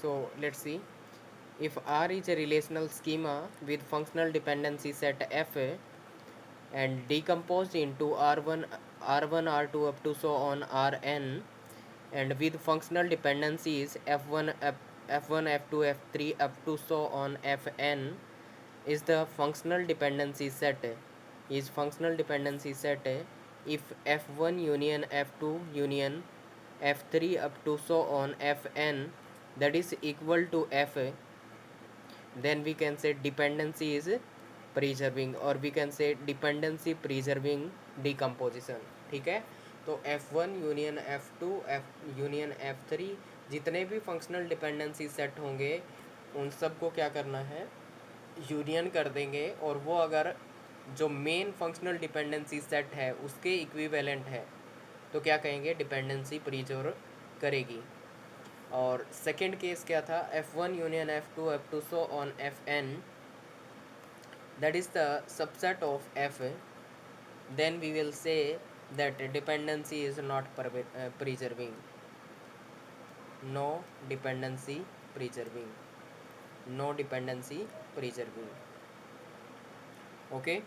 So let's see. If R is a relational schema with functional dependency set F and decomposed into R1, R2 up to so on Rn, and with functional dependencies F1, F1, F2, F3 up to so on Fn, is the functional dependency set if F1 union F2 union F3 up to so on Fn, that is equal to F, then we can say dependency is preserving, or we can say dependency preserving decomposition. ठीक है, तो F1 union F2 F union F3 जितने भी functional dependency set होंगे उन सब को क्या करना है, यूनियन कर देंगे, और वो अगर जो मेन फंक्शनल डिपेंडेंसी सेट है उसके इक्विवेलेंट है तो क्या कहेंगे, डिपेंडेंसी प्रिजर्व करेगी. और सेकेंड केस क्या था, F1 union F2 F2 so on Fn, that is the subset of F, then we will say that dependency is not preserving, no dependency preserving, no dependency preserving. Okay,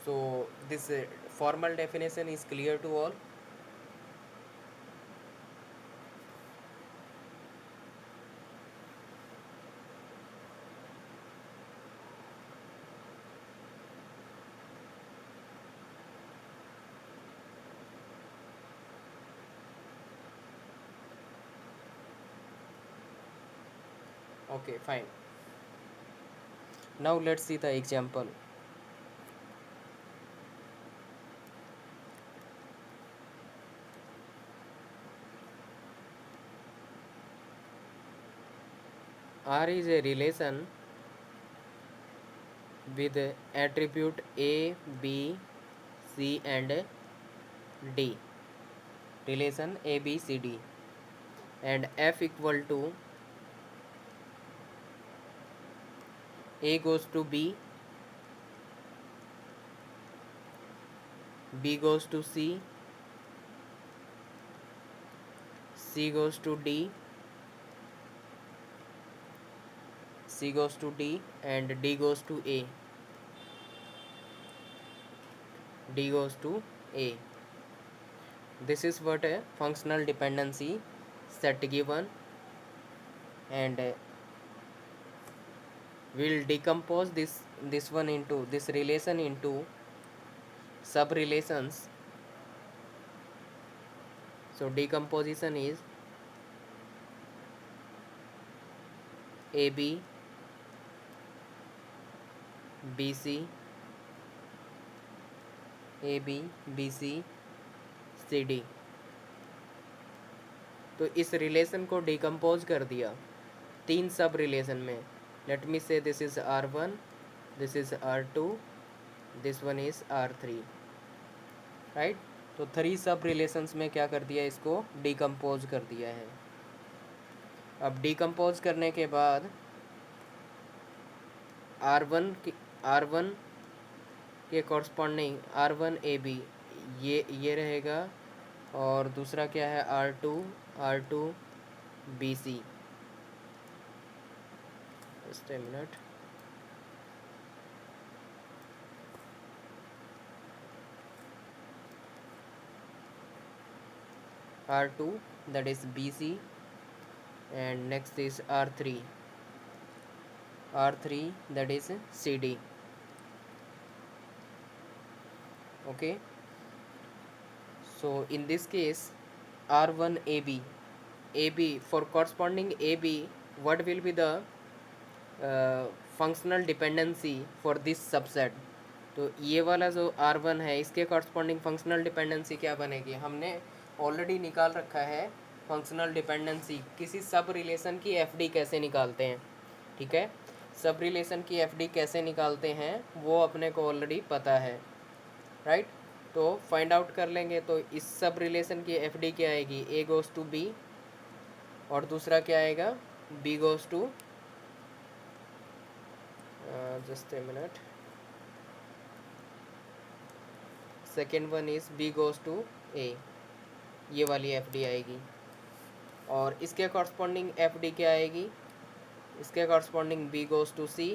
so this formal definition is clear to all. Okay, fine. Now let's see the example. R is a relation with attribute A, B, C and D. Relation A, B, C, D. And F equal to A goes to B, B goes to C, C goes to D, C goes to D and D goes to A. D goes to A. This is what a functional dependency set given, and we'll decompose this one into this relation into sub relations. So decomposition is AB, BC, AB, BC, CD. तो इस relation को decompose कर दिया तीन सब relation में. Let me से this is R1, this is R2, this one is R3, right. तो थ्री सब रिलेशंस में क्या कर दिया, इसको डिकम्पोज कर दिया है. अब डिकम्पोज करने के बाद R1 के कॉरस्पॉन्डिंग R1AB ये रहेगा, और दूसरा क्या है R2 BC. Just a minute. R2 that is BC, and next is R3 that is CD. Okay, so in this case R1AB for corresponding AB, what will be the functional dependency for this subset. तो ये वाला जो R1 है इसके corresponding functional dependency क्या बनेगी, हमने already निकाल रखा है. फंक्शनल डिपेंडेंसी किसी सब रिलेशन की FD कैसे निकालते हैं, ठीक है. सब रिलेशन की FD कैसे निकालते हैं वो अपने को ऑलरेडी पता है, राइट. तो फाइंड आउट कर लेंगे. तो इस सब रिलेशन की FD क्या आएगी, A गोज़ टू B, और दूसरा क्या आएगा, B goes to just a minute, second one is B goes to A. ये वाली FD आएगी. और इसके कॉरस्पॉन्डिंग एफ डी क्या आएगी, इसके corresponding B goes to C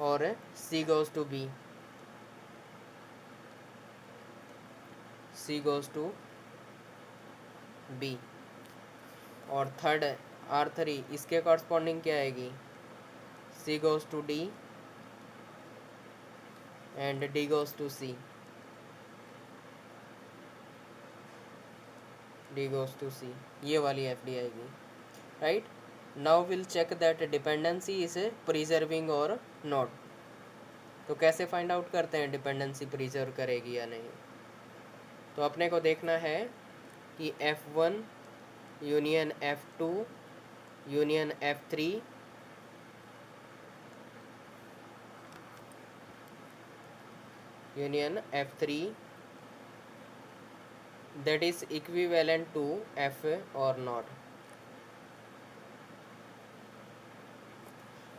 और C goes to B, C goes to B. और थर्ड R3 इसके कॉरस्पॉन्डिंग क्या आएगी, C goes to D and D goes to C, D goes to C, ये वाली एफ डी आएगी, right. Now will check that dependency is preserving और not. तो कैसे फाइंड आउट करते हैं डिपेंडेंसी प्रिजर्व करेगी या नहीं। तो अपने को देखना है कि F1 union F2 union F3 union F3 that is equivalent to F or not,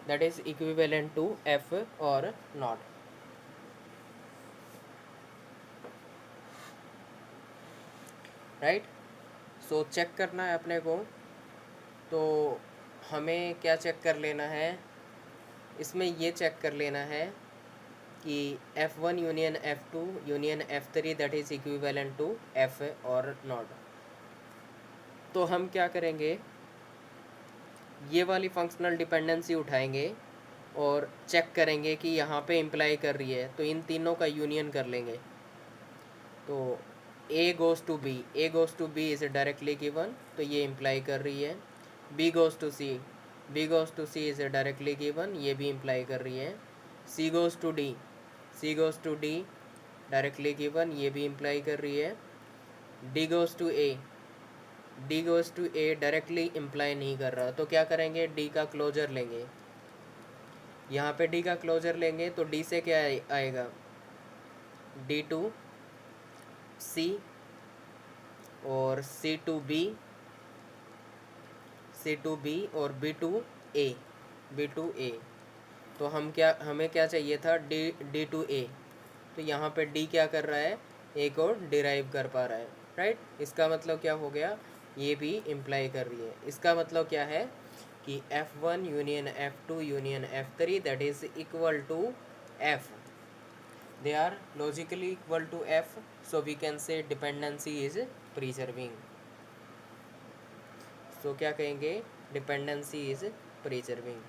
that is equivalent to F or not, right. So check करना है अपने को। तो हमें क्या चेक कर लेना है, इसमें ये चेक कर लेना है कि F1 union F2 union F3 that is equivalent to F or not. तो हम क्या करेंगे, ये वाली फंक्शनल डिपेंडेंसी उठाएंगे और चेक करेंगे कि यहाँ पे इम्प्लाई कर रही है, तो इन तीनों का यूनियन कर लेंगे। तो A goes to B, A goes to B is directly given, तो ये इम्प्लाई कर रही है। B goes to C, B goes to C is directly given, ये भी इम्प्लाई कर रही है। C goes to D, C goes to D directly given, ये भी इम्प्लाई कर रही है। D goes to A, D goes to A directly imply नहीं कर रहा, तो क्या करेंगे, D का क्लोजर लेंगे। यहाँ पे D का क्लोजर लेंगे तो D से क्या आएगा, D टू C और C to B, C to B और B to A, B to A। तो हमें क्या चाहिए था, D टू A। तो यहाँ पे D क्या कर रहा है, A को डिराइव कर पा रहा है, राइट। इसका मतलब क्या हो गया, ये भी इम्प्लाई कर रही है। इसका मतलब क्या है कि F1 union F2 union F3 that is equal to F, they are logically equal to F, so we can say dependency is preserving। so क्या कहेंगे, dependency is preserving।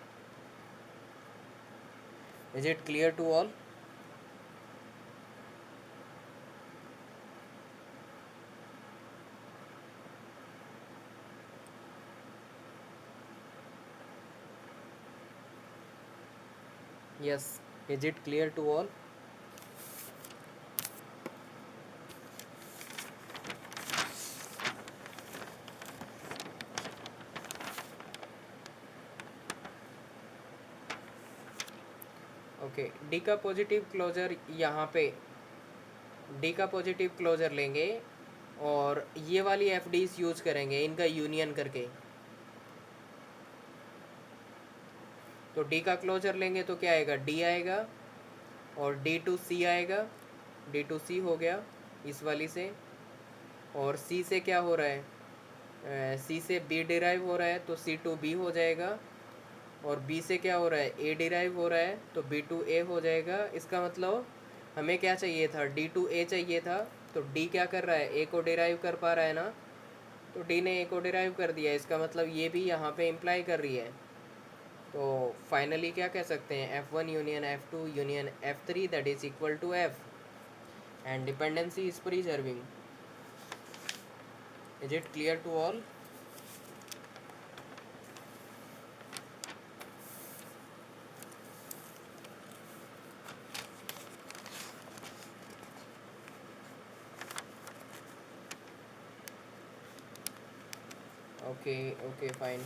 is it clear to all? yes, is it clear to all? Okay, D का positive closure, यहाँ पे D का positive closure लेंगे और ये वाली एफ डीज यूज करेंगे इनका यूनियन करके। तो डी का क्लोजर लेंगे तो क्या आएगा, डी आएगा और डी टू सी आएगा, डी टू सी हो गया इस वाली से। और सी से क्या हो रहा है, सी से बी डिराइव हो रहा है तो सी टू बी हो जाएगा। और बी से क्या हो रहा है, ए डिराइव हो रहा है तो बी टू ए हो जाएगा। इसका मतलब हमें क्या चाहिए था, डी टू ए चाहिए था, तो डी क्या कर रहा है, ए को डिराइव कर पा रहा है ना, तो डी ने ए को डिराइव कर दिया। इसका मतलब ये भी यहाँ पे इम्प्लाई कर रही है। तो फाइनली क्या कह सकते हैं, F1 union F2 union F3 that is equal to F and dependency is preserving. Is it clear to all? okay fine।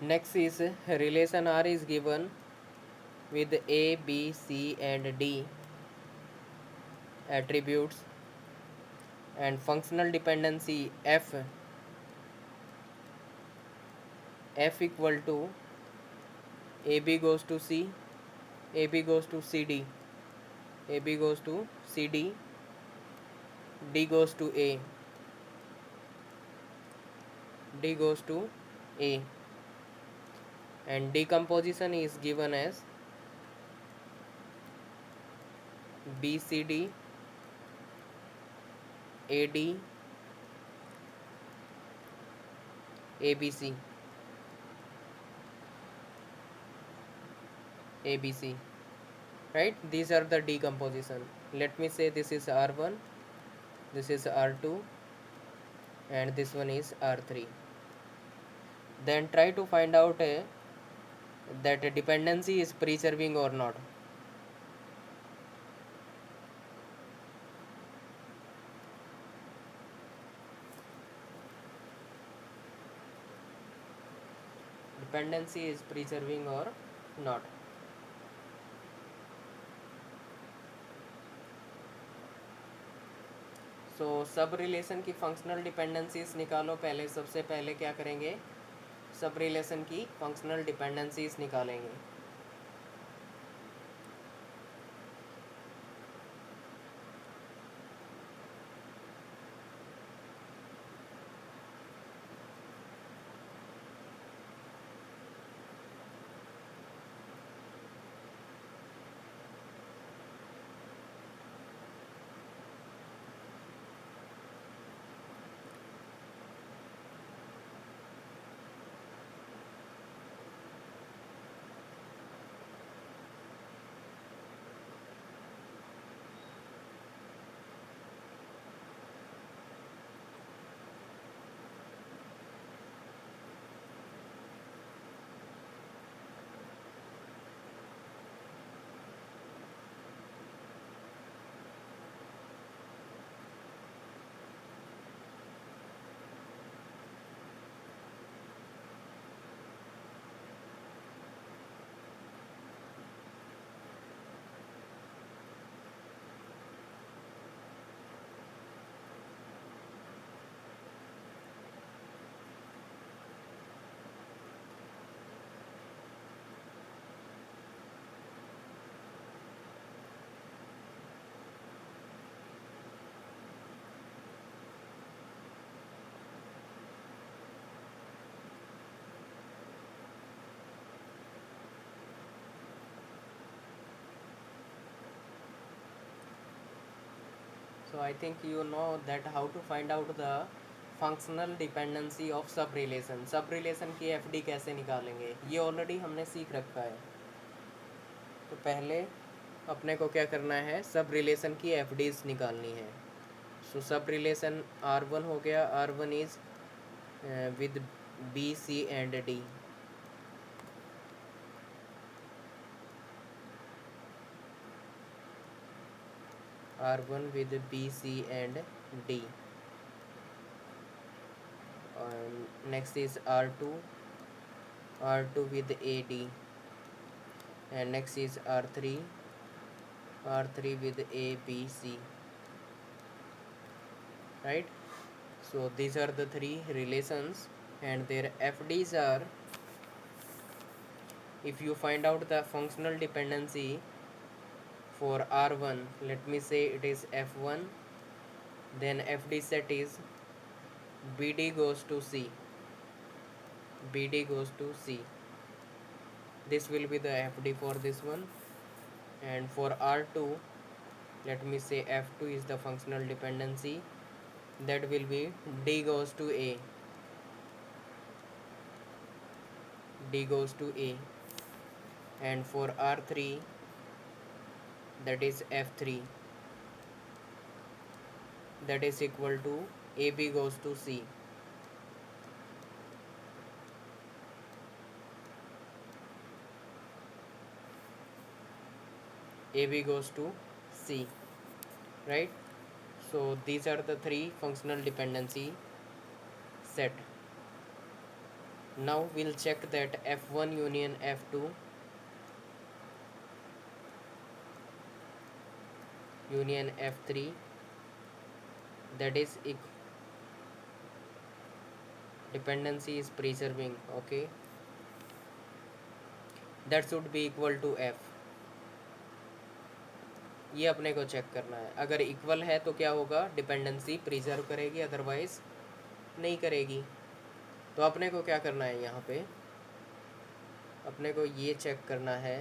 Next is relation R is given with A, B, C and D attributes, and functional dependency f equal to AB goes to C, AB goes to CD, AB goes to CD, D goes to A, D goes to A, and decomposition is given as BCD, AD, ABC, ABC, right? These are the decomposition. Let me say this is R1, this is R2, and this one is R3. Then try to find out that a dependency is preserving or not. Dependency is preserving or not. सो सब relation की functional dependencies निकालो। पहले सबसे पहले क्या करेंगे, सब relation की फंक्शनल डिपेंडेंसीज निकालेंगे। So I think you know that how to find out the functional dependency of सब रिलेशन। सब रिलेशन की एफडी कैसे निकालेंगे ये ऑलरेडी हमने सीख रखा है। तो पहले अपने को क्या करना है, सब रिलेशन की एफडीज निकालनी है। सो सब रिलेशन R1 हो गया, R1 is with B, C and D। R1 with B, C and D. Next is R2, R2 with AD, and next is R3, R3 with A, B, C. Right? So these are the three relations, and their FDs are, if you find out the functional dependency for R1, let me say it is F1, then FD set is BD goes to C, BD goes to C. This will be the FD for this one. And for R2, let me say F2 is the functional dependency, that will be D goes to A, D goes to A. And for R3, that is F3, that is equal to AB goes to C, AB goes to C, right? So these are the three functional dependency set. Now we'll check that F1 union F2 union F3, that is dependency is preserving, okay, that should be equal to f. ये अपने को check करना है, अगर equal है तो क्या होगा, डिपेंडेंसी प्रिजर्व करेगी, अदरवाइज नहीं करेगी। तो अपने को क्या करना है, यहाँ पे अपने को ये चेक करना है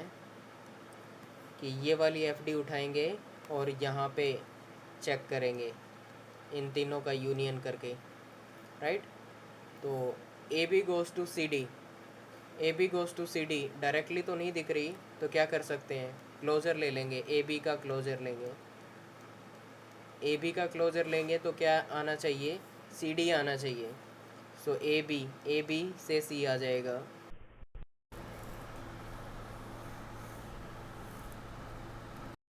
कि ये वाली एफ डी उठाएंगे और यहाँ पे चेक करेंगे इन तीनों का यूनियन करके, राइट। तो A B goes to C D, A B goes to C D directly तो नहीं दिख रही, तो क्या कर सकते हैं, क्लोज़र ले लेंगे, ए बी का क्लोज़र लेंगे। ए बी का क्लोज़र लेंगे तो क्या आना चाहिए, सी डी आना चाहिए। सो ए बी से सी आ जाएगा,